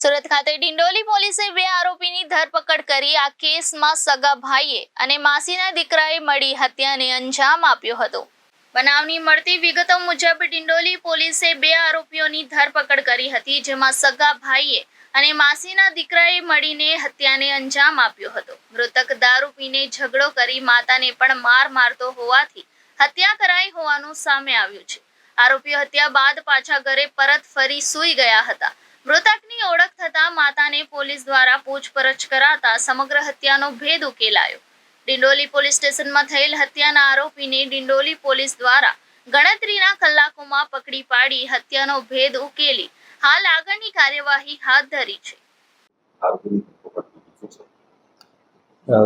સુરત ખાતે ડિંડોલી પોલીસે બે આરોપીની ધરપકડ કરી આ કેસમાં સગા ભાઈએ અને માસીના દીકરાએ મળી હત્યાને અંજામ આપ્યો હતો। બનાવની મળતી વિગતો મુજબ ડિંડોલી પોલીસે બે આરોપીઓની ધરપકડ કરી હતી, જેમાં સગા ભાઈએ અને માસીના દીકરાએ મળીને હત્યાને અંજામ આપ્યો હતો। મૃતક દારૂ પીને ઝઘડો કરી માતાને પણ મારતો હોવાથી હત્યા કરાઈ હોવાનું સામે આવ્યું છે। આરોપીઓ હત્યા બાદ પાછા ઘરે પરત ફરી સૂઈ ગયા હતા। મૃતકની ઓળખ થતા માતાને પોલીસ દ્વારા પૂછપરછ કરાતા સમગ્ર હત્યાનો ભેદ ઉકેલાયો। ડિંડોલી પોલીસ સ્ટેશનમાં થયેલ હત્યાના આરોપીને ડિંડોલી પોલીસ દ્વારા ગણતરીના કલાકોમાં પકડી પાડી હત્યાનો ભેદ ઉકેલી હાલ આગળની કાર્યવાહી હાથ ધરી છે।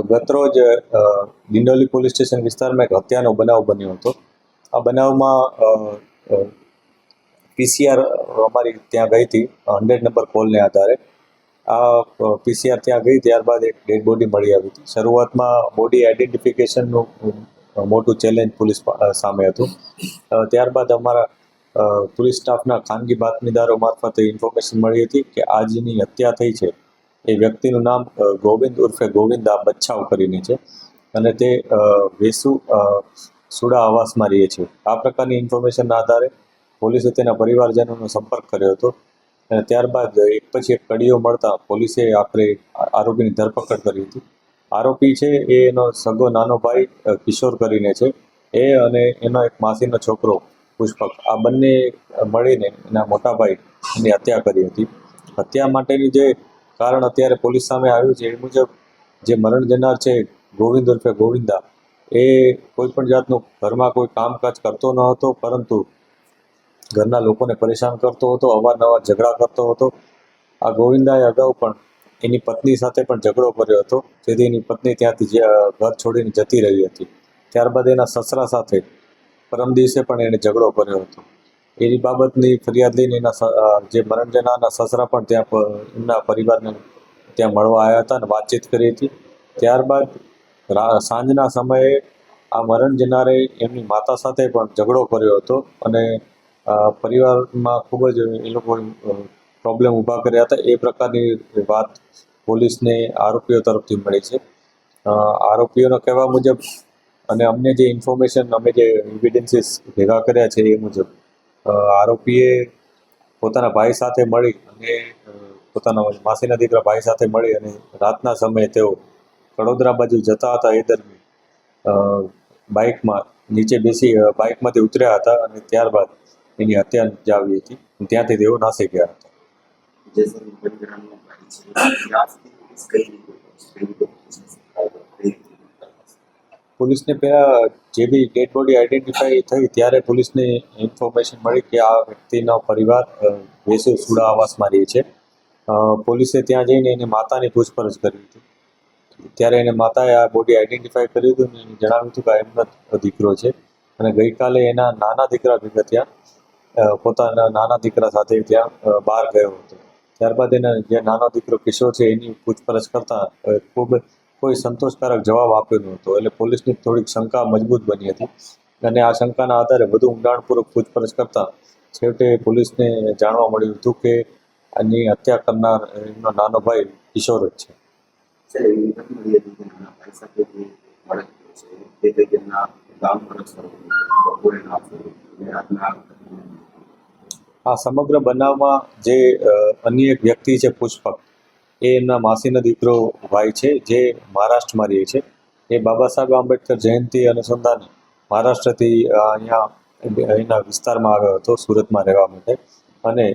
ગતરોજ ડિંડોલી પોલીસ સ્ટેશન વિસ્તારમાં એક હત્યાનો બનાવ બન્યો હતો। આ બનાવમાં પીસીઆર અમારી ત્યાં ગઈ હતી 100 નંબર કોલને આધારે। આ પીસીઆર ત્યાં ગઈ ત્યારબાદ એક ડેડ બોડી મળી આવી હતી। શરૂઆતમાં બોડી આઈડેન્ટિફિકેશનનું મોટું ચેલેન્જ પોલીસ સામે હતું। ત્યારબાદ અમારા પોલીસ સ્ટાફના ખાનગી બાતમીદારો મારફતે ઇન્ફોર્મેશન મળી હતી કે આ જેની હત્યા થઈ છે એ વ્યક્તિનું નામ ગોવિંદ ઉર્ફે ગોવિંદા બચ્છાવ કરીને છે અને તે વેસુ સુડા આવાસમાં રહે છે। આ પ્રકારની ઇન્ફોર્મેશનના આધારે પોલીસે તેના પરિવારજનોનો સંપર્ક કર્યો હતો અને ત્યારબાદ એક પછી એક કડીઓ મળતા પોલીસે આખરે આરોપીની ધરપકડ કરી હતી। આરોપી છે એ એનો સગો નાનો ભાઈ કિશોર કરીને છે, એ અને એનો એક માસીનો છોકરો પુષ્પક, આ બંને મળીને એના મોટા ભાઈ એની હત્યા કરી હતી। હત્યા માટેની જે કારણ અત્યારે પોલીસ સામે આવ્યું છે એ મુજબ જે મરણ જનાર છે ગોવિંદ ઉર્ફે ગોવિંદા, એ કોઈ પણ જાતનું ઘરમાં કોઈ કામકાજ કરતો ન હતો, પરંતુ ઘરના લોકોને પરેશાન કરતો હતો, અવારનવાર ઝઘડા કરતો હતો। આ ગોવિંદાએ અગાઉ પણ એની પત્ની સાથે પણ ઝઘડો કર્યો હતો, જેથી એની પત્ની ત્યાંથી ઘર છોડીને જતી રહી હતી। ત્યારબાદ એના સસરા સાથે પરમ દિવસે પણ એણે ઝઘડો કર્યો હતો। એની બાબતની ફરિયાદ લઈને એના જે મરણ જનારના સસરા પણ ત્યાં એમના પરિવારને ત્યાં મળવા આવ્યા હતા અને વાતચીત કરી હતી। ત્યારબાદ સાંજના સમયે આ મરણ જનારે એમની માતા સાથે પણ ઝઘડો કર્યો હતો અને પરિવારમાં ખૂબ જ એ લોકો પ્રોબ્લેમ ઊભા કર્યા હતા। એ પ્રકારની વાત પોલીસને આરોપીઓ તરફથી મળી છે। આરોપીઓનો કહેવા મુજબ અને અમને જે ઇન્ફોર્મેશન, અમે જે એવિડન્સીસ ભેગા કર્યા છે એ મુજબ આરોપીએ પોતાના ભાઈ સાથે મળી અને પોતાના માસીના દીકરા ભાઈ સાથે મળી અને રાતના સમયે તેઓ કડોદરા બાજુ જતા હતા, એ દરમિયાન બાઇકમાં નીચે બેસી બાઇકમાંથી ઉતર્યા હતા અને ત્યારબાદ એની હત્યા નિપજાવી હતી। ત્યાંથી તેઓ નાસી ગયા હતા। પોલીસને પહેલાં જે બી ડેડ બોડી આઈડેન્ટિફાઈ થઈ ત્યારે પોલીસને ઇન્ફોર્મેશન મળી કે આ વ્યક્તિનો પરિવાર વેસુ સુડા આવાસમાં રહે છે। પોલીસે ત્યાં જઈને એની માતાની પૂછપરછ કરી હતી, ત્યારે એને માતાએ આ બોડી આઈડેન્ટિફાઈ કર્યું હતું અને જણાવ્યું હતું કે એમનો દીકરો છે અને ગઈકાલે એના નાના દીકરા ભેગા ત્યાં પોતાના નાના દીકરા સાથે ત્યાં બહાર ગયો હતો। ત્યારબાદ એના જે નાનો દીકરો કિશોર છે એની પૂછપરછ કરતાં કોઈ સંતોષકારક જવાબ આપ્યો ન હતો, એટલે પોલીસની થોડીક શંકા મજબૂત બની હતી અને આ શંકાના આધારે વધુ ઊંડાણપૂર્વક પૂછપરછ કરતાં છેવટે પોલીસને જાણવા મળ્યું હતું કે આની હત્યા કરનાર એમનો નાનો ભાઈ કિશોર જ છે। આ સમગ્ર બનાવમાં જે અન્ય એક વ્યક્તિ છે પુષ્પક, એ એમના માસીનો દીકરો ભાઈ છે જે મહારાષ્ટ્રમાં રહે છે। એ બાબા સાહેબ આંબેડકર જયંતિ અનુસંધાને મહારાષ્ટ્રથી અહીંયા એના વિસ્તારમાં આવ્યો હતો સુરતમાં રહેવા માટે, અને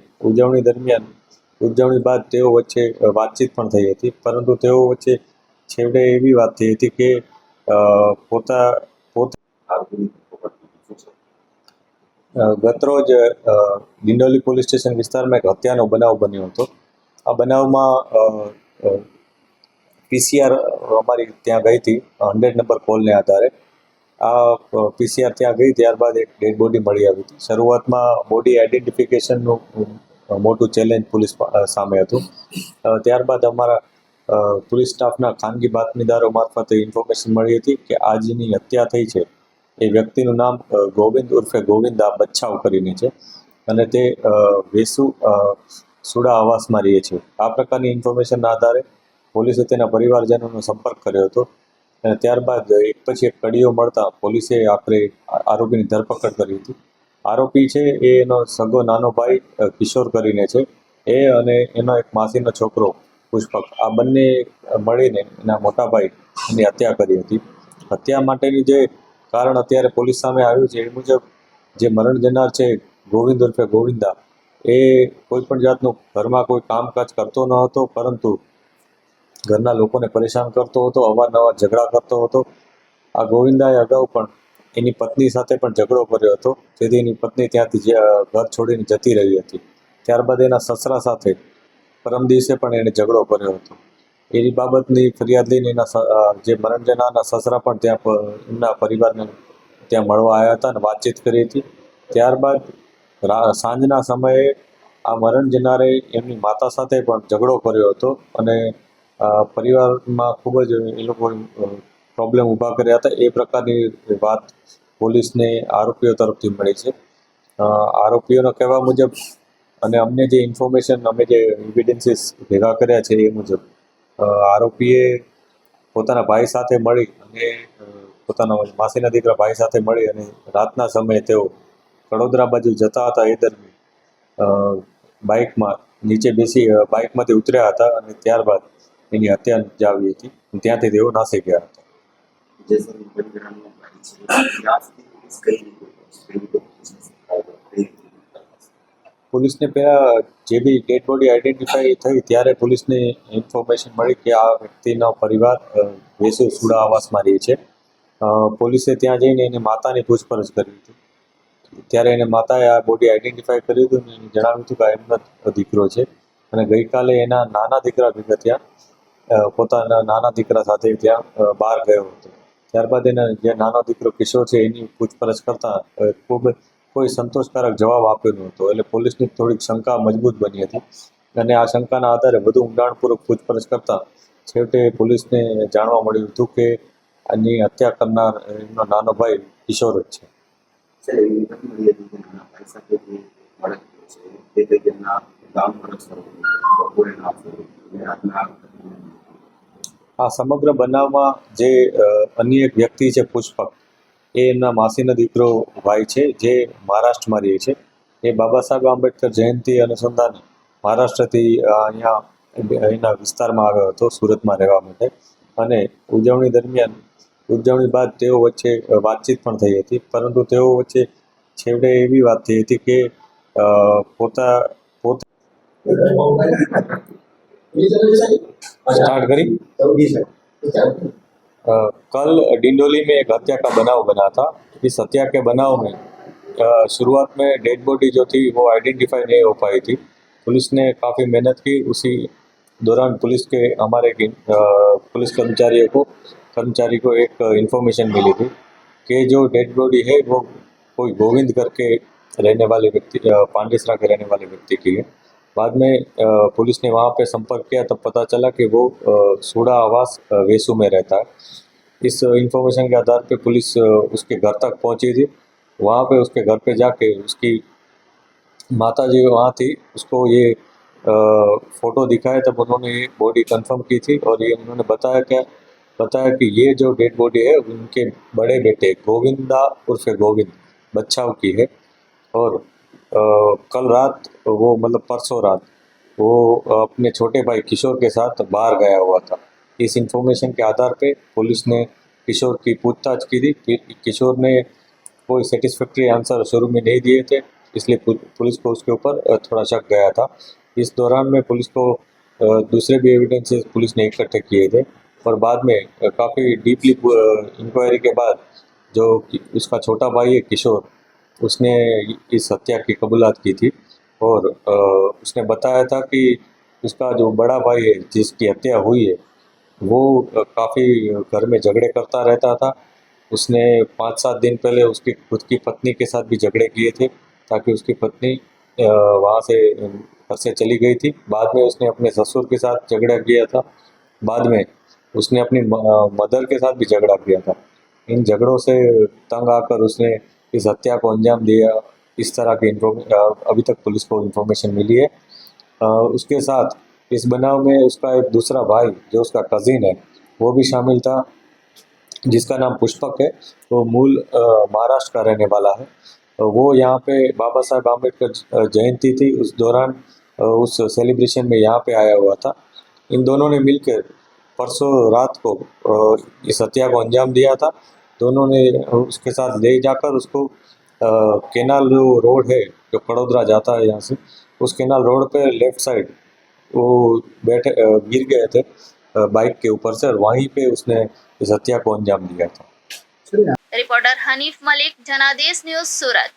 ઉજવણી બાદ તેઓ વચ્ચે વાતચીત પણ થઈ હતી, પરંતુ તેઓ વચ્ચે છેવટે એવી વાત થઈ હતી કે ગતરોજ ડિંડોલી પોલીસ સ્ટેશન વિસ્તારમાં એક હત્યાનો બનાવ બન્યો હતો। આ બનાવમાં પીસીઆર અમારી ત્યાં ગઈ હતી 100 નંબર કોલને આધારે। આ પીસીઆર ત્યાં ગઈ ત્યારબાદ એક ડેડ બોડી મળી આવી હતી। શરૂઆતમાં બોડી આઈડેન્ટિફિકેશનનું મોટું ચેલેન્જ પોલીસ સામે હતું। ત્યારબાદ અમારા પોલીસ સ્ટાફના ખાનગી બાતમીદારો મારફતે ઇન્ફોર્મેશન મળી હતી કે આ જેની હત્યા થઈ છે એ વ્યક્તિનું નામ ગોવિંદ ઉર્ફે ગોવિંદા બચ્છાવ કરીને છે અને તે વેસુ સુડા આવાસમાં રહીએ છીએ. આ પ્રકારની ઇન્ફોર્મેશનના આધારે પોલીસે તેના પરિવારજનોનો સંપર્ક કર્યો હતો અને ત્યારબાદ એક પછી એક કડીઓ મળતા પોલીસે આખરે આરોપીની ધરપકડ કરી હતી. આરોપી છે એ એનો સગો નાનો ભાઈ કિશોર કરીને છે. એ અને એનો એક માસીનો છોકરો પુષ્પક, આ બંને મળીને એના મોટા ભાઈ એની હત્યા કરી હતી. હત્યા માટેની જે કારણ અત્યારે પોલીસ સામે આવ્યું છે એ મુજબ જે મરણ જનાર છે ગોવિંદ ઉર્ફે ગોવિંદા, એ કોઈ પણ જાતનું ઘરમાં કોઈ કામકાજ કરતો ન હતો, પરંતુ ઘરના લોકોને પરેશાન કરતો હતો, અવારનવાર ઝઘડા કરતો હતો. આ ગોવિંદાએ અગાઉ પણ એની પત્ની સાથે પણ ઝઘડો કર્યો હતો, જેથી એની પત્ની ત્યાંથી ઘર છોડીને જતી રહી હતી. ત્યારબાદ એના સસરા સાથે પરમ દિવસે પણ એણે ઝઘડો કર્યો હતો. એની બાબતની ફરિયાદ લઈને જે મરણ જનારના સસરા પણ ત્યાં એમના પરિવારને ત્યાં મળવા આવ્યા હતા અને વાતચીત કરી હતી. ત્યારબાદ સાંજના સમયે આ મરણ જનારે એમની માતા સાથે પણ ઝઘડો કર્યો હતો અને પરિવારમાં ખૂબ જ એ લોકો પ્રોબ્લેમ ઊભા કર્યા હતા. એ પ્રકારની વાત પોલીસને આરોપીઓ તરફથી મળી છે. આરોપીઓના કહેવા મુજબ અને અમને જે ઇન્ફોર્મેશન, અમે જે એવિડન્સીસ ભેગા કર્યા છે એ મુજબ આરોપીએ પોતાના ભાઈ સાથે મળી અને પોતાના માસીના દીકરા ભાઈ સાથે મળી અને રાતના સમયે તેઓ કડોદરા બાજુ જતા હતા. એ દરમિયાન બાઇકમાં નીચે બેસી બાઇકમાંથી ઉતર્યા હતા અને ત્યારબાદ એની હત્યા નિપજાવી હતી. ત્યાંથી તેઓ નાસી ગયા હતા. પોલીસને પહેલાં જે બી ડેડ બોડી આઈડેન્ટિફાઈ થઈ ત્યારે પોલીસને ઇન્ફોર્મેશન મળી કે આ વ્યક્તિનો પરિવાર વેસુ સુડા આવાસમાં રહે છે. પોલીસે ત્યાં જઈને એની માતાની પૂછપરછ કરી હતી. ત્યારે એને માતાએ આ બોડી આઈડેન્ટિફાઈ કર્યું હતું અને એને જણાવ્યું હતું કે આ એમનો દીકરો છે. અને ગઈકાલે એના નાના દીકરા ભેગા ત્યાં પોતાના નાના દીકરા સાથે ત્યાં બહાર ગયો હતો. ત્યારબાદ એના જે નાનો દીકરો કિશોર છે એની પૂછપરછ કરતાં ખૂબ કોઈ સંતોષકારક જવાબ આપ્યો ન હતો. એટલે પોલીસની થોડીક શંકા મજબૂત બની હતી અને આ શંકાના આધારે વધુ ઊંડાણપૂર્વક પૂછપરછ કરતાં છેવટે પોલીસને જાણવા મળ્યું હતું કે આની હત્યા કરનાર એમનો નાનો ભાઈ કિશોર જ છે. આ સમગ્ર બનાવમાં જે અન્ય એક વ્યક્તિ છે પુષ્પક, એ એમના માસીનો દીકરો ભાઈ છે જે મહારાષ્ટ્રમાં રહે છે. એ બાબા સાહેબ આંબેડકર જયંતિ અનુસંધાને મહારાષ્ટ્રથી અહીંયા એના વિસ્તારમાં આવ્યો હતો સુરતમાં રહેવા માટે. અને ઉજવણી બાદ તેઓ વચ્ચે વાતચીત પણ થઈ હતી, પરંતુ તેઓ વચ્ચે છેવટે એવી વાત થઈ હતી કે स्टार्ट करी। कल डिंडोली में एक हत्या का बनाव बना था। इस हत्या के बनाव में शुरुआत में डेड बॉडी जो थी वो आइडेंटिफाई नहीं हो पाई थी। पुलिस ने काफ़ी मेहनत की। उसी दौरान हमारे पुलिस कर्मचारी को एक इन्फॉर्मेशन मिली थी कि जो डेड बॉडी है वो कोई गोविंद करके रहने वाले व्यक्ति, पांडेसरा के रहने वाले व्यक्ति की है। बाद में पुलिस ने वहाँ पे संपर्क किया, तब पता चला कि वो सूड़ा आवास वेसू में रहता है। इस इन्फॉर्मेशन के आधार पे पुलिस उसके घर तक पहुँची थी। वहाँ पे उसके घर पे जाके उसकी माता जी वहाँ थी, उसको ये फ़ोटो दिखाया, तब उन्होंने ये बॉडी कंफर्म की थी और ये उन्होंने बताया कि ये जो डेड बॉडी है उनके बड़े बेटे गोविंदा उर्फे गोविंद बच्चाव की है। और कल रात वो मतलब परसों रात वो अपने छोटे भाई किशोर के साथ बाहर गया हुआ था। इस इन्फॉर्मेशन के आधार पे पुलिस ने किशोर की पूछताछ की थी। किशोर ने कोई सेटिस्फैक्ट्री आंसर शुरू में नहीं दिए थे, इसलिए पुलिस को उसके ऊपर थोड़ा शक गया था। इस दौरान में पुलिस को दूसरे भी एविडेंसेस पुलिस ने इकट्ठे किए थे और बाद में काफ़ी डीपली इंक्वायरी के बाद जो उसका छोटा भाई है किशोर, उसने इस हत्या की कबूलात की थी और उसने बताया था कि उसका जो बड़ा भाई है जिसकी हत्या हुई है वो काफ़ी घर में झगड़े करता रहता था। उसने 5-7 दिन पहले उसकी खुद की पत्नी के साथ भी झगड़े किए थे, ताकि उसकी पत्नी वहाँ से घर से चली गई थी। बाद में उसने अपने ससुर के साथ झगड़ा किया था। बाद में उसने अपनी मदर के साथ भी झगड़ा किया था। इन झगड़ों से तंग आकर उसने इस हत्या को अंजाम दिया। इस तरह की अभी तक पुलिस को इन्फॉर्मेशन मिली है उसके साथ इस बनाव में उसका एक दूसरा भाई जो उसका कजिन है वो भी शामिल था, जिसका नाम पुष्पक है। वो मूल महाराष्ट्र का रहने वाला है। वो यहाँ पे बाबा साहेब आम्बेडकर जयंती थी, उस दौरान उस सेलिब्रेशन में यहाँ पे आया हुआ था। इन दोनों ने मिलकर परसों रात को इस हत्या को अंजाम दिया था। दोनों ने उसके साथ ले जाकर उसको केनाल जो रोड है जो कड़ोदरा जाता है यहाँ से, उस केनाल रोड पे लेफ्ट साइड वो बैठे गिर गए थे बाइक के ऊपर से, और वहीं पे उसने इस हत्या को अंजाम दिया था। रिपोर्टर हनीफ मलिक, जनादेश न्यूज, सूरत।